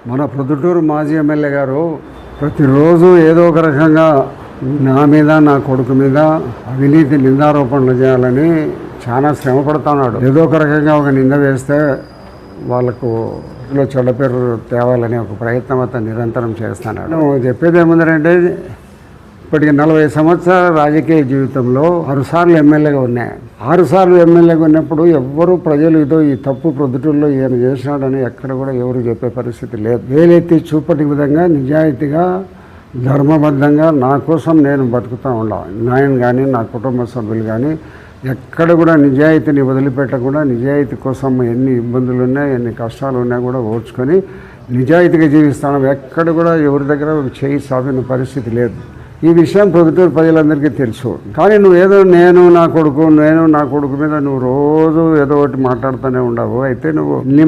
మన ప్రొద్దుటూరు మాజీ ఎమ్మెల్యే గారు ప్రతిరోజు ఏదో ఒక రకంగా నా మీద నా కొడుకు మీద అవినీతి నిందారోపణలు చేయాలని చాలా శ్రమ పడుతున్నాడు. ఏదో ఒక రకంగా ఒక నింద వేస్తే వాళ్ళకు చెడ్డ పేరు తేవాలనే ఒక ప్రయత్నం అతను నిరంతరం చేస్తున్నాడు. చెప్పేది ఏముందంటే, ఇప్పటికి 40 సంవత్సరాల రాజకీయ జీవితంలో 6 సార్లు ఎమ్మెల్యేగా ఉన్నాయి. 6 సార్లు ఎమ్మెల్యేగా ఉన్నప్పుడు ఎవ్వరూ ప్రజలు ఇదో ఈ తప్పు ప్రొద్దుటూరులో ఈయన చేసినాడని ఎక్కడ కూడా ఎవరు చెప్పే పరిస్థితి లేదు. వేలెత్తి చూపటి విధంగా నిజాయితీగా ధర్మబద్ధంగా నా కోసం నేను బతుకుతూ ఉండాలి. నేను కానీ నా కుటుంబ సభ్యులు కానీ ఎక్కడ కూడా నిజాయితీని వదిలిపెట్టకుండా నిజాయితీ కోసం ఎన్ని ఇబ్బందులు ఉన్నాయి ఎన్ని కష్టాలు ఉన్నా కూడా ఓర్చుకొని నిజాయితీగా జీవిస్తాను. ఎక్కడ కూడా ఎవరి దగ్గర చేయి సాధిన పరిస్థితి లేదు. ఈ విషయం ప్రొద్దుటూరు ప్రజలందరికీ తెలుసు. కానీ నువ్వేదో నేను నా కొడుకు మీద నువ్వు రోజు ఏదో ఒకటి మాట్లాడుతూనే ఉండవు. అయితే నువ్వు ఇన్ని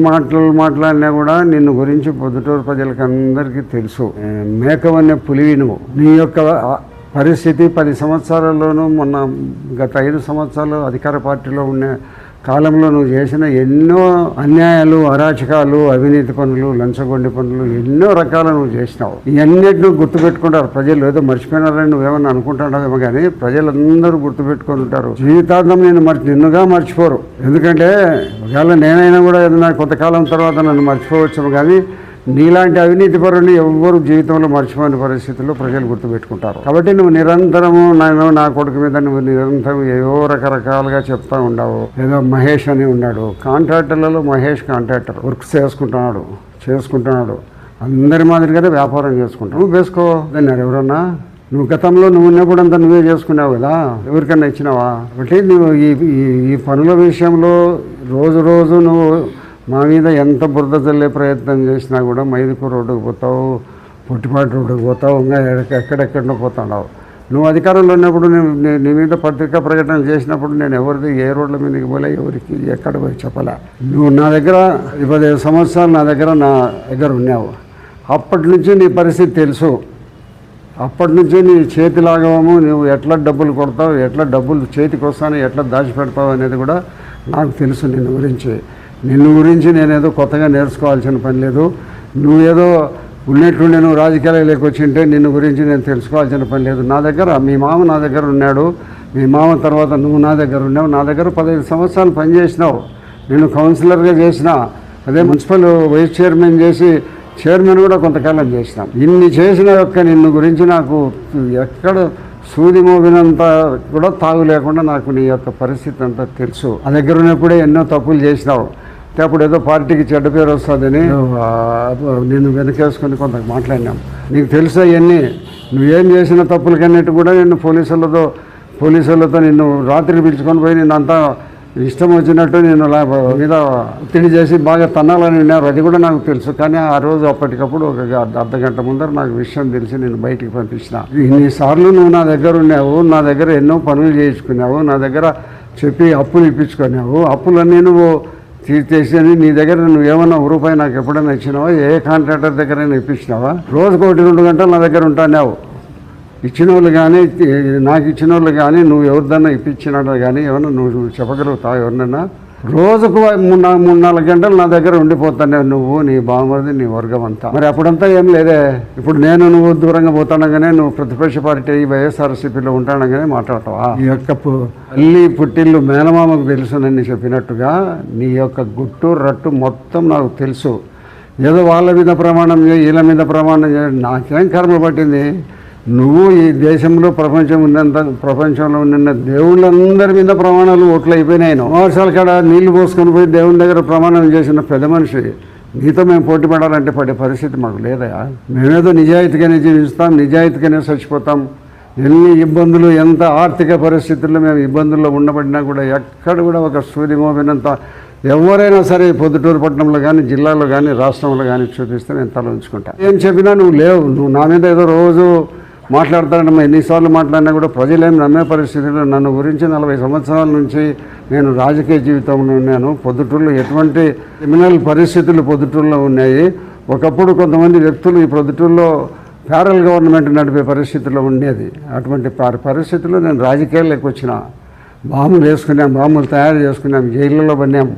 మాట్లాడినా కూడా నిన్ను గురించి ప్రొద్దుటూరు ప్రజలకి అందరికీ తెలుసు. మేకవన్నే పులివి నువ్వు. నీ యొక్క పరిస్థితి 10 సంవత్సరాల్లోనూ గత 5 సంవత్సరాలు అధికార పార్టీలో ఉన్న కాలంలో నువ్వు చేసిన ఎన్నో అన్యాయాలు, అరాచకాలు, అవినీతి పనులు, లంచగొండి పనులు ఎన్నో రకాలు నువ్వు చేసినావు. ఇవన్నిటిని గుర్తుపెట్టుకుంటారు ప్రజలు. ఏదో మర్చిపోయినారని నువ్వేమన్నా అనుకుంటున్నావేమో కానీ ప్రజలందరూ గుర్తుపెట్టుకొని ఉంటారు. జీవితాంతం నిన్నుగా మర్చిపోరు. ఎందుకంటే ఒకవేళ నేనైనా కూడా ఏదైనా కొంతకాలం తర్వాత నన్ను మర్చిపోవచ్చాము, కానీ నీలాంటి అవినీతి పరుని ఎవ్వరు జీవితంలో మర్చిపోయిన పరిస్థితుల్లో ప్రజలు గుర్తుపెట్టుకుంటారు. కాబట్టి నువ్వు నిరంతరము నా కొడుకు మీద నువ్వు నిరంతరం ఏవో రకరకాలుగా చెప్తా ఉండవు. ఏదో మహేష్ అని ఉన్నాడు, కాంట్రాక్టర్లలో మహేష్ కాంట్రాక్టర్ వర్క్స్ చేసుకుంటున్నాడు. అందరి మాదిరిగానే వ్యాపారం చేసుకుంటావు. నువ్వు వేసుకో అన్నారు ఎవరన్నా. నువ్వు గతంలో నువ్వు ఉన్నప్పుడు అంతా నువ్వే చేసుకున్నావు కదా, ఎవరికన్నా ఇచ్చినావా? కాబట్టి నువ్వు ఈ పనుల విషయంలో రోజు నువ్వు మా మీద ఎంత బురద చల్లే ప్రయత్నం చేసినా కూడా మైదుకూరు రోడ్డుకు పోతావు, పుట్టిపాటి రోడ్డుకు పోతావు, ఇంకా ఎక్కడెక్కడో పోతున్నావు. నువ్వు అధికారంలో ఉన్నప్పుడు నీ మీద పత్రికా ప్రకటనలు చేసినప్పుడు నేను ఎవరిది ఏ రోడ్ల మీదకి పోలే, ఎవరికి ఎక్కడ పోయి చెప్పలే. నువ్వు నా దగ్గర 15 సంవత్సరాలు నా దగ్గర ఉన్నావు. అప్పటి నుంచి నీ పరిస్థితి తెలుసు. అప్పటి నుంచి నీ చేతి లాగవము, నువ్వు ఎట్లా డబ్బులు కొడతావు, ఎట్లా డబ్బులు చేతికి వస్తాను, ఎట్లా దాచిపెడతావు అనేది కూడా నాకు తెలుసు. నిన్ను గురించి నేనేదో కొత్తగా నేర్చుకోవాల్సిన పని లేదు. నువ్వేదో ఉన్నట్టుండే నువ్వు రాజకీయాలకు వచ్చింటే నిన్ను గురించి నేను తెలుసుకోవాల్సిన పని లేదు. మీ మామ నా దగ్గర ఉన్నాడు. మీ మామ తర్వాత నువ్వు నా దగ్గర ఉన్నావు. నా దగ్గర 15 సంవత్సరాలు పనిచేసినావు. నేను కౌన్సిలర్గా చేసిన, అదే మున్సిపల్ వైస్ చైర్మన్ చేసి చైర్మన్ కూడా కొంతకాలం చేసినాం. ఇన్ని చేసిన నిన్ను గురించి నాకు ఎక్కడ సూది మోగినంత కూడా తాగు లేకుండా నాకు నీ యొక్క పరిస్థితి అంతా తెలుసు. ఆ దగ్గర ఉన్నప్పుడే ఎన్నో తప్పులు చేసినావు. అప్పుడు ఏదో పార్టీకి చెడ్డ పేరు వస్తుందని నేను వెనకేసుకొని కొంత మాట్లాడినాం. నీకు తెలుసా ఇవన్నీ నువ్వేం చేసిన తప్పులకన్నిటి కూడా నేను పోలీసులతో నిన్ను రాత్రి పిలుచుకొని పోయి నిన్నంతా ఇష్టం వచ్చినట్టు నేను మీద ఒత్తిడి చేసి బాగా తన్నాలని ఉన్నారు. అది కూడా నాకు తెలుసు. కానీ ఆ రోజు అప్పటికప్పుడు ఒక అర్ధగంట ముందర నాకు విషయం తెలిసి నేను బయటికి పంపించిన. ఇన్నిసార్లు నువ్వు నా దగ్గర ఉన్నావు, నా దగ్గర ఎన్నో పనులు చేయించుకున్నావు, నా దగ్గర చెప్పి అప్పులు ఇప్పించుకున్నావు. అప్పులన్నీ నువ్వు తీర్చేసి నీ దగ్గర నువ్వేమన్నా రూపాయి నాకు ఎప్పుడైనా ఇచ్చినావా? ఏ కాంట్రాక్టర్ దగ్గరైనా ఇప్పించినావా? రోజుకు 1-2 గంటలు నా దగ్గర ఉంటాన్నావు. ఇచ్చిన వాళ్ళు కానీ నాకు ఇచ్చిన వాళ్ళు కానీ నువ్వు ఎవరిదన్నా ఇప్పించినాడు కానీ ఏమన్నా నువ్వు చెప్పగలుగుతావు? ఎవరినన్నా రోజుకు 3-4 గంటలు నా దగ్గర ఉండిపోతానే నువ్వు, నీ బావమరిది, నీ వర్గం అంతా. మరి అప్పుడంతా ఏం లేదే. ఇప్పుడు నువ్వు దూరంగా పోతానగానే నువ్వు ప్రతిపక్ష పార్టీ వైఎస్ఆర్సీపీలో ఉంటానగానే మాట్లాడతావా? ఈ యొక్క అల్లి పుట్టిల్లు మేనమామకు తెలుసునని చెప్పినట్టుగా నీ యొక్క గుట్టు రట్టు మొత్తం నాకు తెలుసు. ఏదో వాళ్ళ మీద ప్రమాణం చేయి, వీళ్ళ మీద ప్రమాణం చేయ, నాకేం కర్మ పట్టింది? నువ్వు ఈ దేశంలో ప్రపంచంలో ఉన్న దేవుళ్ళందరి మీద ప్రమాణాలు ఓట్లు అయిపోయినాయి. వర్షాల కాడ నీళ్లు పోసుకొని పోయి దేవుని దగ్గర ప్రమాణం చేసిన పెద్ద మనిషి నీతో మేము పోటీ పడాలంటే పడే పరిస్థితి మాకు లేదా? మేమేదో నిజాయితీగానే జీవిస్తాం, నిజాయితీగానే చచ్చిపోతాం. ఎన్ని ఇబ్బందులు, ఎంత ఆర్థిక పరిస్థితుల్లో మేము ఇబ్బందుల్లో ఉండబడినా కూడా ఎక్కడ కూడా ఒక సూది మోపినంత ఎవరైనా సరే పొద్దుటూరు పట్టణంలో కానీ, జిల్లాలో కానీ, రాష్ట్రంలో కానీ చూపిస్తే నేను తల ఉంచుకుంటా. ఏం చెప్పినా నువ్వు లేవు. నువ్వు నా మీద ఏదో రోజు మాట్లాడతానమ్మా. ఎన్నిసార్లు మాట్లాడినా కూడా ప్రజలేం నమ్మే పరిస్థితుల్లో నన్ను గురించి 40 సంవత్సరాల నుంచి నేను రాజకీయ జీవితంలో ఉన్నాను. పొద్దుటూరులో ఎటువంటి క్రిమినల్ పరిస్థితులు పొద్దుటూరులో ఉన్నాయి. ఒకప్పుడు కొంతమంది వ్యక్తులు ఈ పొద్దుటూరులో ప్యారల్ గవర్నమెంట్ నడిపే పరిస్థితుల్లో ఉండేది. అటువంటి పరిస్థితుల్లో నేను రాజకీయాల్లోకి వచ్చిన. బాంబులు వేసుకున్నాం, బాంబులు తయారు చేసుకున్నాం, జైళ్ళలో పడినాం.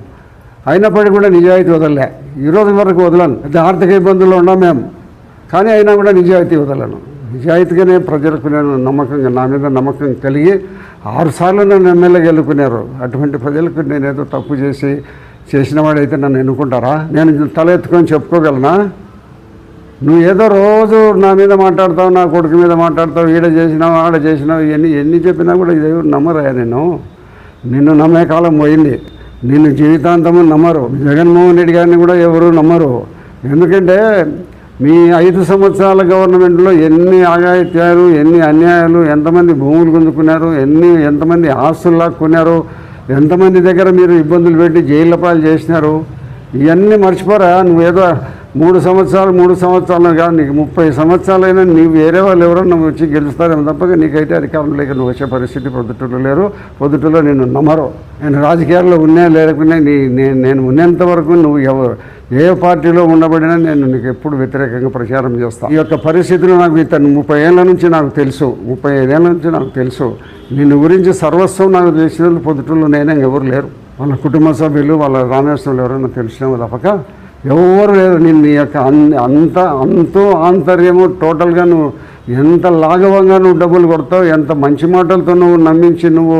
అయినప్పటికీ కూడా నిజాయితీ వదలలే, ఈరోజు వరకు వదలను. ఆర్థిక ఇబ్బందుల్లో ఉన్నాం మేము, కానీ అయినా కూడా నిజాయితీ వదలను. నిజాయితీగానే ప్రజలకు నేను నమ్మకంగా, నా మీద నమ్మకం కలిగి 6 సార్లు నన్ను ఎమ్మెల్యేగా ఎన్నుకున్నారు. అటువంటి ప్రజలకు నేనేదో తప్పు చేసిన వాడైతే నన్ను ఎన్నుకుంటారా? నేను తల ఎత్తుకొని చెప్పుకోగలనా? నువ్వు ఏదో రోజు నా మీద మాట్లాడతావు, నా కొడుకు మీద మాట్లాడతావు, ఈడ చేసినావు ఆడ చేసినావు, ఎన్ని చెప్పినా కూడా ఇది నమ్మరా? నిన్ను నమ్మే కాలం పోయింది. నిన్ను జీవితాంతము నమ్మరు. జగన్మోహన్ రెడ్డి గారిని కూడా ఎవరు నమ్మరు. ఎందుకంటే మీ 5 సంవత్సరాల గవర్నమెంట్లో ఎన్ని ఆగాయిత్యాలు, ఎన్ని అన్యాయాలు, ఎంతమంది భూములు గుంజుకున్నారు, ఎంతమంది ఆస్తులు లాక్కున్నారు, ఎంతమంది దగ్గర మీరు ఇబ్బందులు పెట్టి జైళ్ళ పాలు చేసినారు. ఇవన్నీ మర్చిపోరా? నువ్వేదో 3 సంవత్సరాలు కాదు, నీకు 30 సంవత్సరాలైనా నీవు వేరే వాళ్ళు ఎవరన్నా వచ్చి గెలుస్తారేమో తప్పక నీకైతే అధికారం లేక నువ్వు వచ్చే పరిస్థితి పొద్దుటూరులో లేరు. పొద్దుటూరులో నిన్ను నమ్మరు. నేను రాజకీయాల్లో లేకున్నా నేను ఉన్నంత వరకు నువ్వు ఏ పార్టీలో ఉండబడినా నేను నీకు ఎప్పుడు వ్యతిరేకంగా ప్రచారం చేస్తాను. ఈ యొక్క పరిస్థితులు నాకు 30 ఏళ్ళ నుంచి నాకు తెలుసు, 35 ఏళ్ళ నుంచి నాకు తెలుసు. నిన్ను గురించి సర్వస్వం నాకు తెలిసిన పొద్దుటూరులో నేనే ఎవరు లేరు. వాళ్ళ కుటుంబ సభ్యులు, వాళ్ళ రామేశ్వరులు ఎవరైనా తెలిసినామో తప్పక ఎవరు లేరు. నేను నీ యొక్క అంతో ఆంతర్యము టోటల్గా నువ్వు ఎంత లాఘవంగా నువ్వు డబ్బులు కొడతావు, ఎంత మంచి మాటలతో నువ్వు నమ్మించి నువ్వు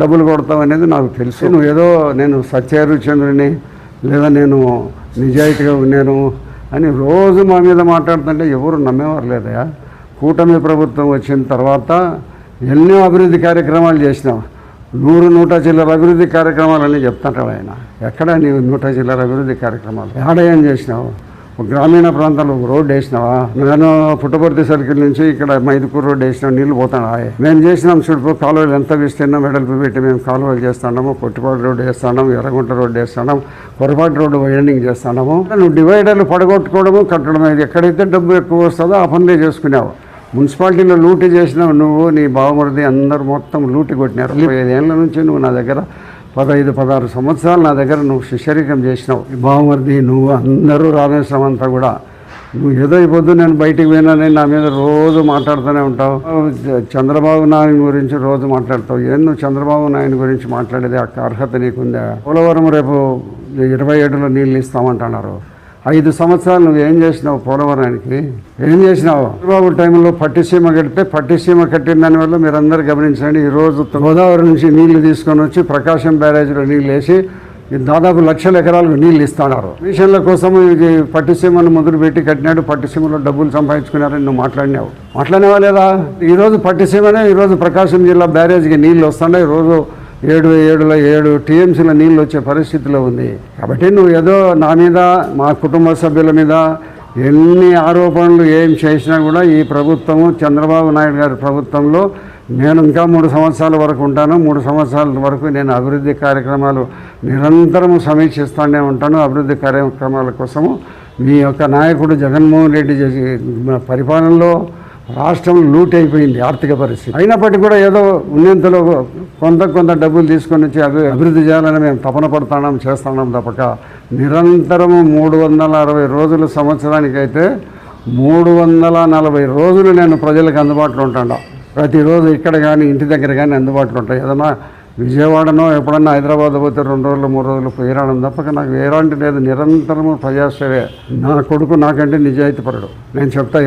డబ్బులు కొడతావు అనేది నాకు తెలుసు. నువ్వు ఏదో నేను సత్యహరిశ్చంద్రుని లేదా నేను నిజాయితీగా ఉన్నాను అని రోజు మా మీద మాట్లాడుతుంటే ఎవరు నమ్మేవారు లేదా? కూటమి ప్రభుత్వం వచ్చిన తర్వాత ఎన్నో అభివృద్ధి కార్యక్రమాలు చేసినావు. 100 చిల్లర అభివృద్ధి కార్యక్రమాలని చెప్తుంటాడు ఆయన. ఎక్కడ నీవు 100 చిల్లర అభివృద్ధి కార్యక్రమాలు ఏడ ఏం చేసినావు? గ్రామీణ ప్రాంతాల్లో ఒక రోడ్డు వేసినావా? నేను పుట్టపర్తి సర్కిల్ నుంచి ఇక్కడ మైదుకూరు రోడ్డు వేసినావు, నీళ్ళు పోతాడా? మేము చేసినాం చూడు, కాలువలు ఎంత విస్తీర్ణం వెడల్పు పెట్టి మేము కాలువలు చేస్తున్నాము. పొట్టిపాటి రోడ్డు వేస్తున్నాము, ఎర్రగుంట రోడ్డు వేస్తున్నాం, పొరపాటు రోడ్డు వైండింగ్ చేస్తున్నాము. నువ్వు డివైడర్లు పడగొట్టుకోవడము కట్టడం, ఎక్కడైతే డబ్బు ఎక్కువ వస్తుందో ఆ పనులే చేసుకున్నావు. మున్సిపాలిటీలో లూటీ చేసినావు నువ్వు, నీ బావమరిది అందరూ మొత్తం లూటీ కొట్టినారు. 5 ఏళ్ళ నుంచి నువ్వు నా దగ్గర 15-16 సంవత్సరాలు నా దగ్గర నువ్వు శిష్యరికం చేసినావు. బావమరిది నువ్వు అందరూ రామేశ్వరం అంతా కూడా. నువ్వు ఏదో ఈ పొద్దు నేను బయటికి పోయినానని నా మీద రోజు మాట్లాడుతూనే ఉంటావు. చంద్రబాబు నాయుడు గురించి రోజు మాట్లాడతావు. నువ్వు చంద్రబాబు నాయుడు గురించి మాట్లాడేది ఆ అర్హత నీకుందా? పోలవరం రేపు 27లో నీళ్ళు ఇస్తామంటున్నారు. 5 సంవత్సరాలు నువ్వు ఏం చేసినావు? పోలవరానికి ఏం చేసినావు? చంద్రబాబు టైంలో పట్టిసీమ కడితే పట్టిసీమ కట్టిన దానివల్ల మీరందరూ గమనించండి. ఈరోజు గోదావరి నుంచి నీళ్లు తీసుకొని వచ్చి ప్రకాశం బ్యారేజ్లో నీళ్ళు వేసి దాదాపు 1,00,000 ఎకరాలకు నీళ్ళు ఇస్తున్నారు. మిషన్ల కోసం ఇది పట్టిసీమను మొదలుపెట్టి కట్టినాడు. పట్టిసీమలో డబ్బులు సంపాదించుకున్నారని నువ్వు మాట్లాడినావా లేదా? ఈరోజు పట్టిసీమనే ఈరోజు ప్రకాశం జిల్లా బ్యారేజ్కి నీళ్ళు వస్తున్నాయి. రోజు 7 టీఎంసీల నీళ్ళు వచ్చే పరిస్థితిలో ఉంది. కాబట్టి నువ్వు ఏదో నా మీద, మా కుటుంబ సభ్యుల మీద ఎన్ని ఆరోపణలు ఏం చేసినా కూడా ఈ ప్రభుత్వము, చంద్రబాబు నాయుడు గారి ప్రభుత్వంలో నేను ఇంకా 3 సంవత్సరాల వరకు ఉంటాను. 3 సంవత్సరాల వరకు నేను అభివృద్ధి కార్యక్రమాలు నిరంతరము సమీక్షిస్తూనే ఉంటాను. అభివృద్ధి కార్యక్రమాల కోసము మీ యొక్క నాయకుడు జగన్మోహన్ రెడ్డి చేసి పరిపాలనలో రాష్ట్రం లూట్ అయిపోయింది ఆర్థిక పరిస్థితి. అయినప్పటికీ కూడా ఏదో ఉన్నంతలో కొంత డబ్బులు తీసుకొని వచ్చి అభివృద్ధి చేయాలని మేము తపన చేస్తున్నాం తప్పక నిరంతరము 360 రోజులు, సంవత్సరానికైతే 340 రోజులు నేను ప్రజలకు అందుబాటులో ఉంటాను. ప్రతిరోజు ఇక్కడ కానీ ఇంటి దగ్గర కానీ అందుబాటులో ఉంటాయి. ఏదన్నా విజయవాడనో ఎప్పుడన్నా హైదరాబాద్ పోతే 2 రోజులు 3 రోజులు పోయిరావడం తప్పక నాకు వేరేంటి లేదు. నిరంతరము ప్రజాసేవే. నా కొడుకు నాకంటే నిజాయితీపరుడు. నేను చెప్తా,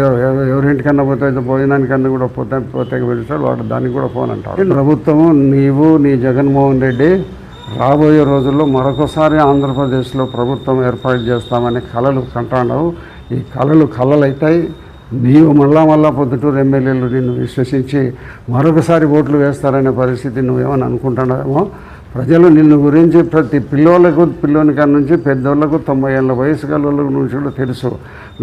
ఎవరింటికన్నా పోతే భోజనానికన్నా కూడా పోతే వెళ్తాడు వాడు, దానికి కూడా ఫోన్ అంటాడు. ప్రభుత్వము, నీవు, నీ జగన్మోహన్ రెడ్డి రాబోయే రోజుల్లో మరొకసారి ఆంధ్రప్రదేశ్లో ప్రభుత్వం ఏర్పాటు చేస్తామని కలలు కంటున్నావు. ఈ కలలు అవుతాయి. నీవు మళ్ళా పొద్దుటూరు ఎమ్మెల్యేలు నిన్ను విశ్వసించి మరొకసారి ఓట్లు వేస్తారనే పరిస్థితి నువ్వేమని అనుకుంటున్నావేమో. ప్రజలు నిన్ను గురించి ప్రతి పిల్లోని కాడ నుంచి పెద్దోళ్ళకు 90 ఏళ్ళ వయసు గల నుంచి తెలుసు.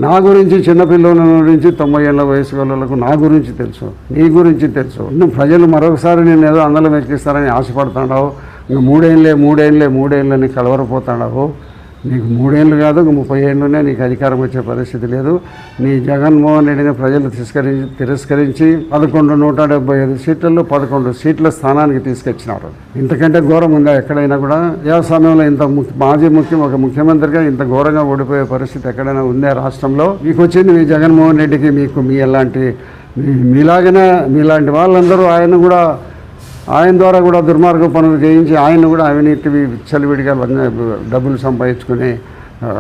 నా గురించి చిన్నపిల్లల గురించి 90 ఏళ్ళ వయసు గలకు నా గురించి తెలుసు, నీ గురించి తెలుసు. నువ్వు ప్రజలు మరొకసారి నేను ఏదో అందలం ఎక్కిస్తారని ఆశపడుతున్నావు. ఇంకా 3 ఏళ్ళని కలవరపోతున్నావు. నీకు 3 ఏళ్ళు కాదు, 30 ఏళ్ళనే నీకు అధికారం వచ్చే పరిస్థితి లేదు. నీ జగన్మోహన్ రెడ్డిని ప్రజలు తిరస్కరించి 175 సీట్లలో 11 సీట్ల స్థానానికి తీసుకొచ్చినారు. ఇంతకంటే ఘోరం ఉందా ఎక్కడైనా కూడా? ఏ సమయంలో ఇంత ఒక ముఖ్యమంత్రిగా ఇంత ఘోరంగా ఓడిపోయే పరిస్థితి ఎక్కడైనా ఉందే రాష్ట్రంలో? మీకు వచ్చింది మీ జగన్మోహన్ రెడ్డికి, మీలాంటి వాళ్ళందరూ ఆయన కూడా ఆయన ద్వారా కూడా దుర్మార్గ పనులు చేయించి ఆయన కూడా అవినీతి చలివిడిగా డబ్బులు సంపాదించుకుని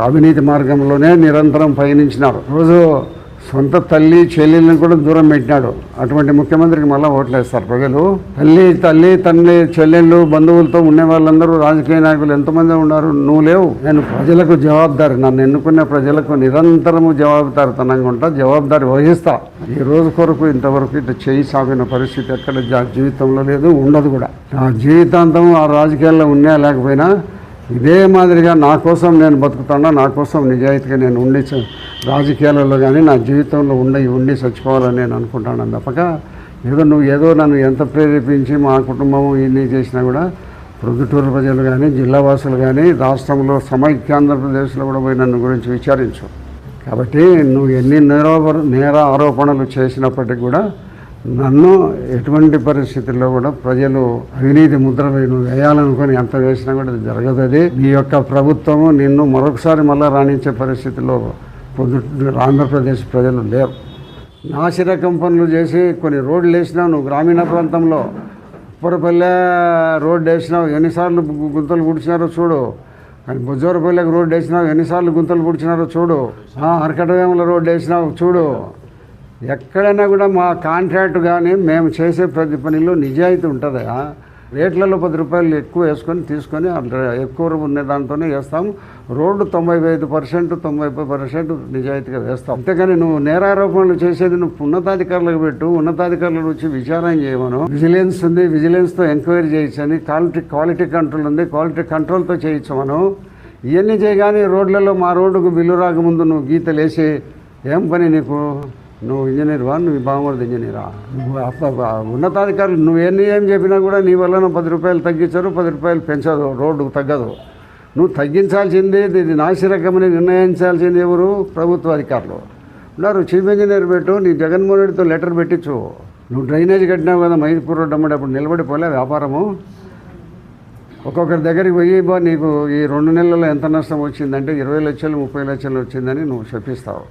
అవినీతి మార్గంలోనే నిరంతరం పయనించినారు. రోజు సొంత తల్లి చెల్లెల్ని కూడా దూరం పెట్టినాడు. అటువంటి ముఖ్యమంత్రికి మళ్ళీ ఓట్లేస్తారు ప్రజలు. తల్లి తండ్రి చెల్లెళ్ళు బంధువులతో ఉండే వాళ్ళందరూ రాజకీయ నాయకులు ఎంతమంది ఉన్నారు, నువ్వు లేవు. నేను ప్రజలకు జవాబుదారి, నన్ను ఎన్నుకునే ప్రజలకు నిరంతరము జవాబుదారితనంగా ఉంటా, జవాబుదారి వహిస్తా. ఈ రోజు కొరకు ఇంతవరకు ఇట్లా చేయి సాగిన పరిస్థితి ఎక్కడ జీవితంలో లేదు, ఉండదు కూడా. నా జీవితాంతం ఆ రాజకీయాల్లో ఉన్నా లేకపోయినా ఇదే మాదిరిగా నా కోసం నేను బతుకుతాను, నా కోసం నిజాయితీగా నేను ఉండి రాజకీయాలలో కానీ నా జీవితంలో ఉండి చచ్చిపోవాలని నేను అనుకుంటాను తప్పక ఏదో నన్ను ఎంత ప్రేరేపించి మా కుటుంబం ఇన్ని చేసినా కూడా ప్రొద్దుటూరు ప్రజలు కానీ జిల్లా వాసులు కానీ రాష్ట్రంలో సమైక్యాంధ్రప్రదేశ్లో కూడా పోయి నన్ను గురించి విచారించు. కాబట్టి నువ్వు ఎన్ని నేర ఆరోపణలు చేసినప్పటికీ కూడా నన్ను ఎటువంటి పరిస్థితుల్లో కూడా ప్రజలు అవినీతి ముద్రపై నువ్వు వేయాలనుకొని ఎంత వేసినా కూడా జరగదు. అది నీ యొక్క ప్రభుత్వము నిన్ను మరొకసారి మళ్ళీ రాణించే పరిస్థితిలో ఆంధ్రప్రదేశ్ ప్రజలు లేరు. నాసిరకం పనులు చేసి కొన్ని రోడ్లు వేసినావు నువ్వు. గ్రామీణ ప్రాంతంలో ఉప్పరపల్లె రోడ్డు వేసినావు, ఎన్నిసార్లు గుంతలు పుడిచినారో చూడు. కానీ బుజ్జోరపల్లెకి రోడ్డు వేసినావు, ఎన్నిసార్లు గుంతలు పుడిచినారో చూడు. అరకటవేముల రోడ్డు వేసినావు చూడు. ఎక్కడైనా కూడా మా కాంట్రాక్ట్ కానీ మేము చేసే ప్రతి పనిలో నిజాయితీ ఉంటుందా? రేట్లలో 10 రూపాయలు ఎక్కువ వేసుకొని తీసుకొని ఎక్కువ ఉన్న దాంతోనే వేస్తాము. రోడ్డు 95% 90% నిజాయితీగా వేస్తాం. అంతేగాని నువ్వు నేరారోపణలు చేసేది నువ్వు ఉన్నతాధికారులకు పెట్టు, ఉన్నతాధికారుల వచ్చి విచారణ చేయమను. విజిలెన్స్ ఉంది, విజిలెన్స్తో ఎంక్వైరీ చేయొచ్చని. క్వాలిటీ కంట్రోల్ ఉంది, క్వాలిటీ కంట్రోల్తో చేయించమను. ఇవన్నీ చేయగానే రోడ్లలో మా రోడ్డుకు బిల్లు రాకముందు నువ్వు గీతలు వేసి ఏం పని నీకు? నువ్వు ఇంజనీర్వా? నువ్వు బాగుమూడదు ఇంజనీరా? ఉన్నతాధికారులు నువ్వు ఏం చెప్పినా కూడా నీ వల్ల 10 రూపాయలు తగ్గించరు, 10 రూపాయలు పెంచదు, రోడ్డుకు తగ్గదు. నువ్వు తగ్గించాల్సింది, ఇది నాసిరకమని నిర్ణయించాల్సింది ఎవరు? ప్రభుత్వ అధికారులు ఉన్నారు. చీఫ్ ఇంజనీర్ పెట్టు, నీ జగన్మోహన్ రెడ్డితో లెటర్ పెట్టించు. నువ్వు డ్రైనేజ్ కట్టినావు కదా మైదుపూర్ రోడ్డు అమ్మడి, అప్పుడు నిలబడిపోలే వ్యాపారము. ఒక్కొక్కరి దగ్గరికి పోయి నీకు ఈ 2 నెలల్లో ఎంత నష్టం వచ్చిందంటే 20 లక్షలు 30 లక్షలు వచ్చిందని నువ్వు చెప్పిస్తావు.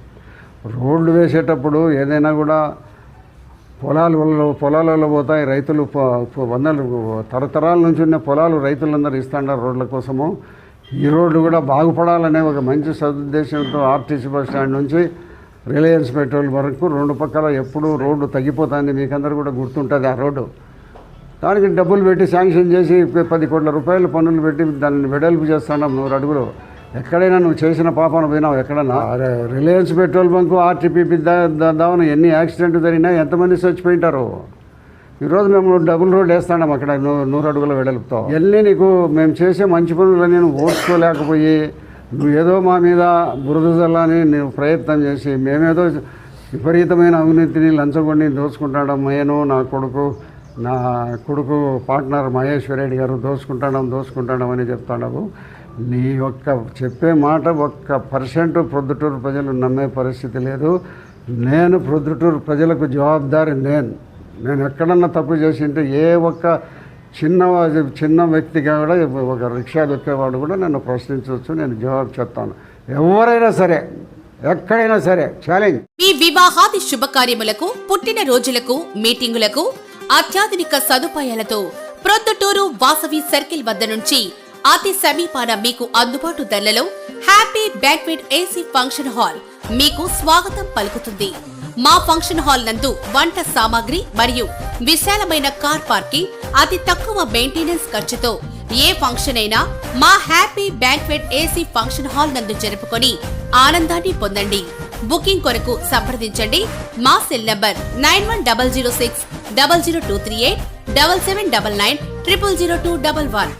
రోడ్లు వేసేటప్పుడు ఏదైనా కూడా పొలాలలో పోతాయి. రైతులు వందలు తరతరాల నుంచి ఉన్న పొలాలు రైతులందరూ ఇస్తాండారు రోడ్ల కోసము. ఈ రోడ్డు కూడా బాగుపడాలనే ఒక మంచి సదుద్దేశంతో ఆర్టీసీ బస్ స్టాండ్ నుంచి రిలయన్స్ పెట్రోల్ వరకు 2 పక్కల ఎప్పుడు రోడ్డు తగ్గిపోతుంది. మీకందరూ కూడా గుర్తుంటుంది ఆ రోడ్డు. దానికి డబ్బులు పెట్టి శాంక్షన్ చేసి 10 కోట్ల రూపాయలు పన్నులు పెట్టి దాన్ని వెడల్పు చేస్తున్నాం 100 అడుగులు. ఎక్కడైనా నువ్వు చేసిన పాపన పోయినావు ఎక్కడన్నా? రిలయన్స్ పెట్రోల్ బంకు ఆర్టీపీ దావన ఎన్ని యాక్సిడెంట్ జరిగినా ఎంతమంది చచ్చిపోయింటారు. ఈరోజు మేము డబుల్ రోడ్ వేస్తాం అక్కడ 100 అడుగుల వెడల్పుతో. ఎన్ని నీకు మేము చేసే మంచి పనులని నువ్వు ఓర్చుకోలేకపోయి నువ్వు ఏదో మా మీద బురద జల్లని నువ్వు ప్రయత్నం చేసి మేమేదో విపరీతమైన అవినీతిని లంచగొండి దోచుకుంటాడం. నేను నా కొడుకు పార్ట్నర్ మహేశ్వర్ రెడ్డి గారు దోచుకుంటాడం అని చెప్తాడు. నీ యొక్క చెప్పే మాట 1% ప్రొద్దుటూరు ప్రజలు నమ్మే పరిస్థితి లేదు. నేను ప్రొద్దుటూరు ప్రజలకు జవాబుదారి. నేను ఎక్కడన్నా తప్పు చేసి ఉంటే ఏ ఒక్క చిన్న వ్యక్తిగా కూడా ఒక రిక్షా దొక్కేవాడు కూడా నన్ను ప్రశ్నించవచ్చు, నేను జవాబు చెప్తాను. ఎవరైనా సరే ఎక్కడైనా సరే ఛాలెంజ్. మీ వివాహాది శుభకార్యములకు, పుట్టిన రోజులకు, మీటింగులకు అత్యాధునిక సదుపాయాలతో ప్రొద్దుటూరు వాసవి సర్కిల్ వద్ద నుంచి అతి సమీపాన మీకు అందుబాటు ధరలలో happy banquet AC function hall మీకు స్వాగతం పలుకుతుంది. మా ఫంక్షన్ హాల్ నందు వంట సామాగ్రి మరియు విశాలమైన కార్ పార్కింగ్, అతి తక్కువ మెయింటెనెన్స్ ఖర్చుతో ఏ ఫంక్షన్ అయినా మా happy banquet AC function hall నందు జరుపుకొని ఆనందాన్ని పొందండి. బుకింగ్ కొరకు సంప్రదించండి. మా సెల్ నంబర్ 9100600238 7799 000211.